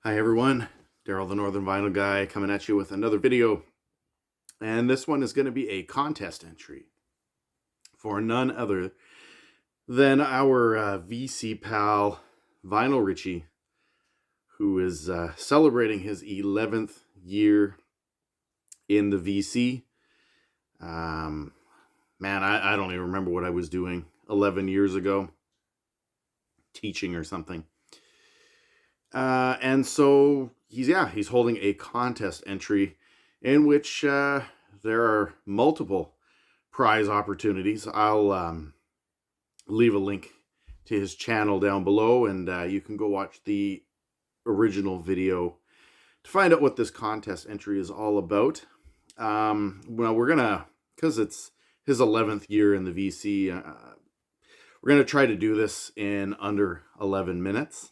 Hi everyone, Daryl the Northern Vinyl Guy coming at you with another video. And this one is going to be a contest entry for none other than our VC pal, Vinyl Richie, who is celebrating his 11th year in the VC. Man, I don't even remember what I was doing 11 years ago, teaching or something. And so he's holding a contest entry in which there are multiple prize opportunities. I'll leave a link to his channel down below, and you can go watch the original video to find out what this contest entry is all about. Well, we're gonna, because it's his 11th year in the VC, we're gonna try to do this in under 11 minutes.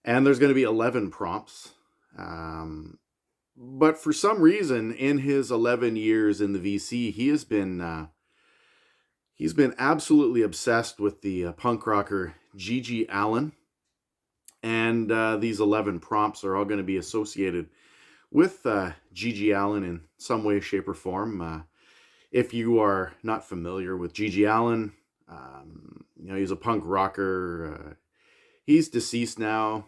And there's going to be 11 prompts. But for some reason, in his 11 years in the VC, he's been absolutely obsessed with the punk rocker G.G. Allin. And these 11 prompts are all going to be associated with G.G. Allin in some way, shape, or form. If you are not familiar with G.G. Allin, he's a punk rocker. He's deceased now.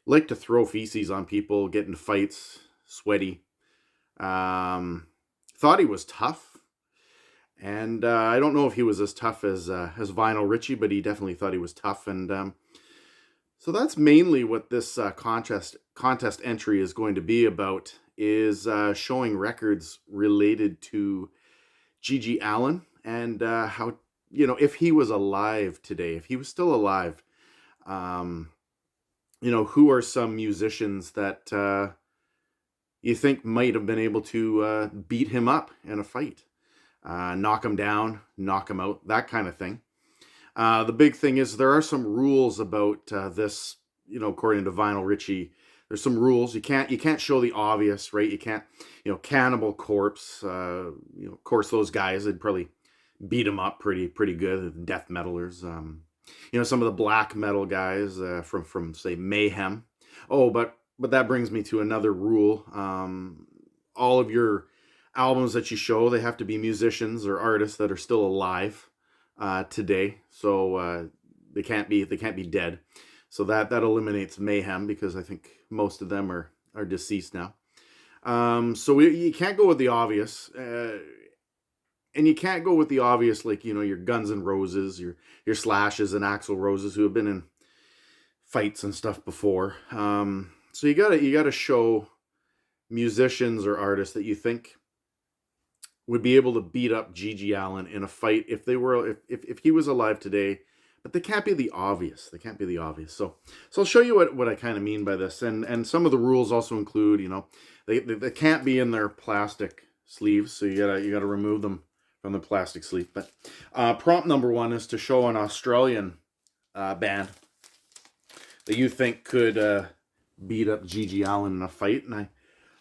Like to throw feces on people, get in fights, sweaty. Thought he was tough. And I don't know if he was as tough as Vinyl Richie, but he definitely thought he was tough. And so that's mainly what this contest entry is going to be about, is showing records related to G.G. Allin and how, if he was alive today, if he was still alive, who are some musicians that you think might have been able to beat him up in a fight, knock him down, knock him out, that kind of thing. The big thing is there are some rules about this, according to Vinyl Richie. There's some rules. You can't show the obvious, right? You can't, Cannibal Corpse, of course, those guys, they'd probably beat him up pretty good, death metalers. Some of the black metal guys from say Mayhem. Oh, but that brings me to another rule. All of your albums that you show, they have to be musicians or artists that are still alive today. So they can't be dead. So that eliminates Mayhem, because I think most of them are deceased now. So you can't go with the obvious. And you can't go with the obvious, like, your Guns N' Roses, your Slashes and Axl Roses, who have been in fights and stuff before. So you gotta show musicians or artists that you think would be able to beat up G.G. Allin in a fight if he was alive today. But they can't be the obvious. So I'll show you what I kind of mean by this. And some of the rules also include, they can't be in their plastic sleeves, so you gotta remove them from the plastic sleeve. But prompt number 1 is to show an Australian band that you think could beat up G.G. Allin in a fight. And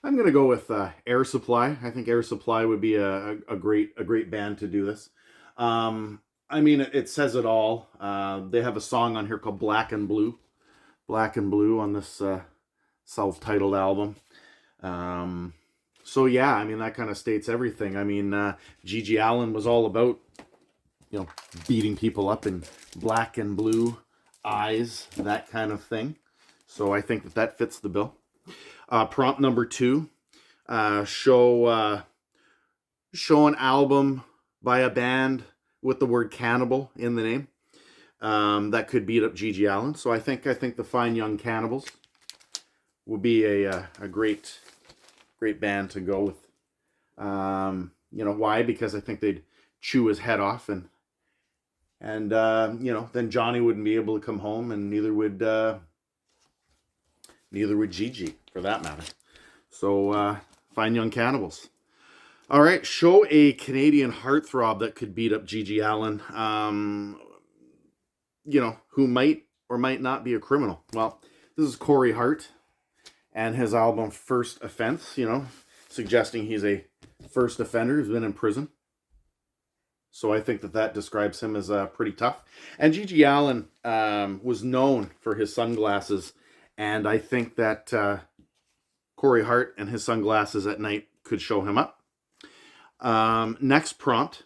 I'm going to go with Air Supply. I think Air Supply would be a great band to do this. It says it all. They have a song on here called Black and Blue. Black and Blue on this self-titled album. So yeah, that kind of states everything. G.G. Allin was all about, beating people up in black and blue eyes, that kind of thing. So I think that fits the bill. Prompt number 2, show an album by a band with the word cannibal in the name, that could beat up G.G. Allin. So I think the Fine Young Cannibals would be a great band to go with. Why? Because I think they'd chew his head off, and then Johnny wouldn't be able to come home, and neither would Gigi, for that matter. So Fine Young Cannibals. All right, show a Canadian heartthrob that could beat up G.G. Allin, who might or might not be a criminal. Well, this is Corey Hart and his album First Offense, suggesting he's a first offender who's been in prison. So I think that describes him as pretty tough. And G.G. Allin was known for his sunglasses And I think that Corey Hart and his Sunglasses at Night could show him up. Next prompt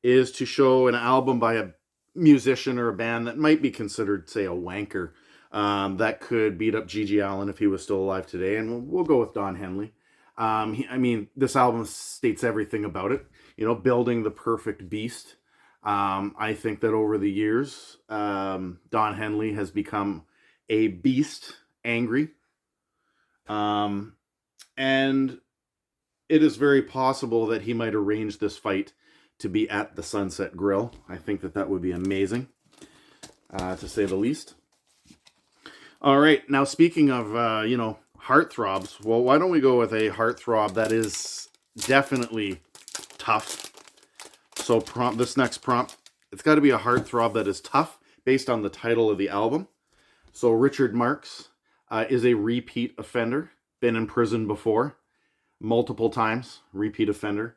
is to show an album by a musician or a band that might be considered, say, a wanker, that could beat up G.G. Allin if he was still alive today. And we'll go with Don Henley. I mean, this album states everything about it. You know, building the perfect beast. I think that over the years, Don Henley has become a beast, angry. And it is very possible that he might arrange this fight to be at the Sunset Grill. I think that that would be amazing, to say the least. All right, now speaking of, heartthrobs, well, why don't we go with a heartthrob that is definitely tough. So this next prompt, it's got to be a heartthrob that is tough based on the title of the album. So Richard Marx is a repeat offender, been in prison before, multiple times, repeat offender.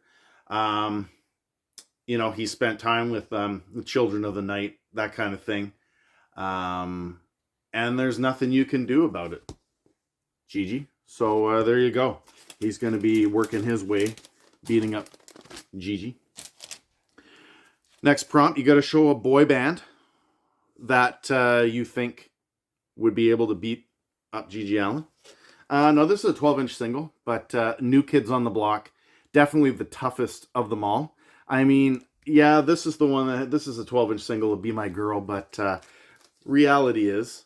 He spent time with the Children of the Night, that kind of thing. And there's nothing you can do about it, Gigi. So there you go. He's going to be working his way, beating up Gigi. Next prompt, you got to show a boy band that you think would be able to beat up G.G. Allin. No, this is a 12-inch single, but New Kids on the Block, definitely the toughest of them all. I mean, yeah, this is the one this is a 12-inch single, Be My Girl, but reality is,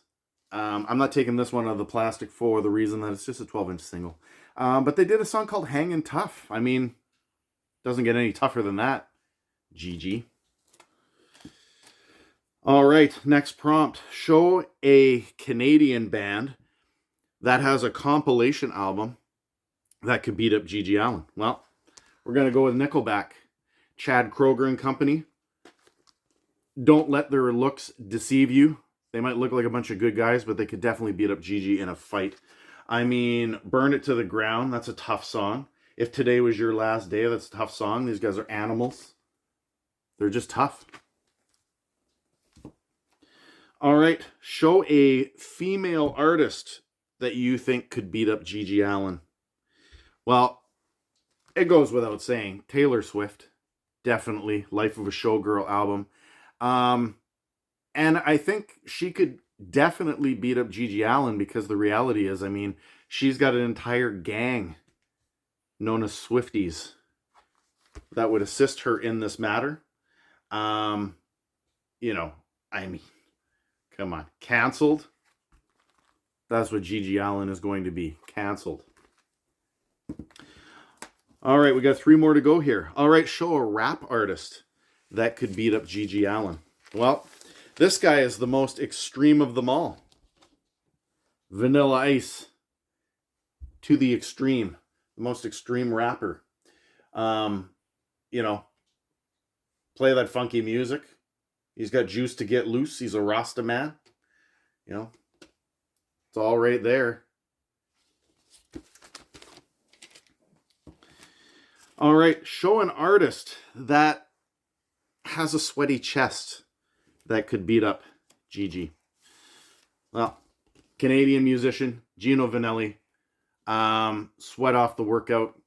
I'm not taking this one out of the plastic for the reason that it's just a 12-inch single. But they did a song called Hangin' Tough. I mean, doesn't get any tougher than that, Gigi. All right, next prompt. Show a Canadian band that has a compilation album that could beat up G.G. Allin. Well, we're going to go with Nickelback. Chad Kroeger and company. Don't let their looks deceive you. They might look like a bunch of good guys, but they could definitely beat up Gigi in a fight. I mean, Burn It to the Ground, that's a tough song. If Today Was Your Last Day, that's a tough song. These guys are animals. They're just tough. All right, show a female artist that you think could beat up G.G. Allin. Well, it goes without saying. Taylor Swift, definitely. Life of a Showgirl album. And I think she could definitely beat up G.G. Allin because the reality is, I mean, she's got an entire gang known as Swifties that would assist her in this matter. I mean, come on. Canceled? That's what G.G. Allin is going to be. Canceled. All right, we got 3 more to go here. All right, show a rap artist that could beat up G.G. Allin. Well, this guy is the most extreme of them all. Vanilla Ice. To the extreme. The most extreme rapper. Play that funky music. He's got juice to get loose. He's a Rasta man. It's all right there. All right, show an artist that has a sweaty chest that could beat up Gigi. Well, Canadian musician, Gino Vanelli. Sweat off the workout.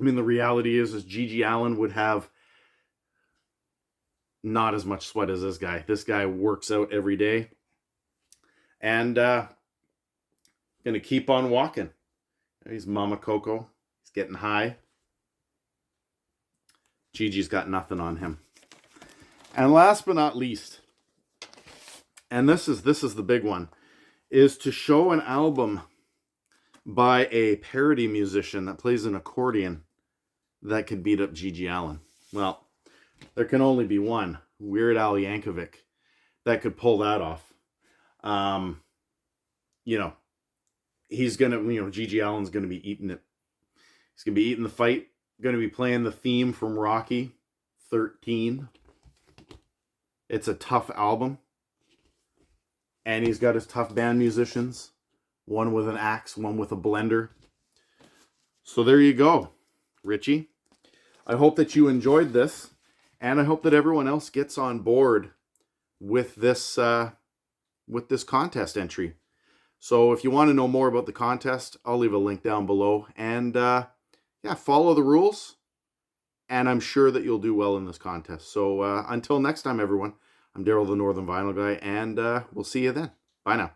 I mean, the reality is G.G. Allin would have not as much sweat as this guy. This guy works out every day. And going to keep on walking. He's Mama Coco. He's getting high. Gigi's got nothing on him. And last but not least, and this is the big one, is to show an album by a parody musician that plays an accordion that could beat up G.G. Allin. Well, there can only be one, Weird Al Yankovic, that could pull that off. He's going to, G.G. Allin's going to be eating it. He's going to be eating the fight, going to be playing the theme from Rocky 13. It's a tough album. And he's got his tough band musicians. One with an axe, one with a blender. So there you go, Richie. I hope that you enjoyed this. And I hope that everyone else gets on board with this contest entry. So if you want to know more about the contest, I'll leave a link down below. And yeah, follow the rules, and I'm sure that you'll do well in this contest. So until next time, everyone, I'm Daryl the Northern Vinyl Guy, and we'll see you then. Bye now.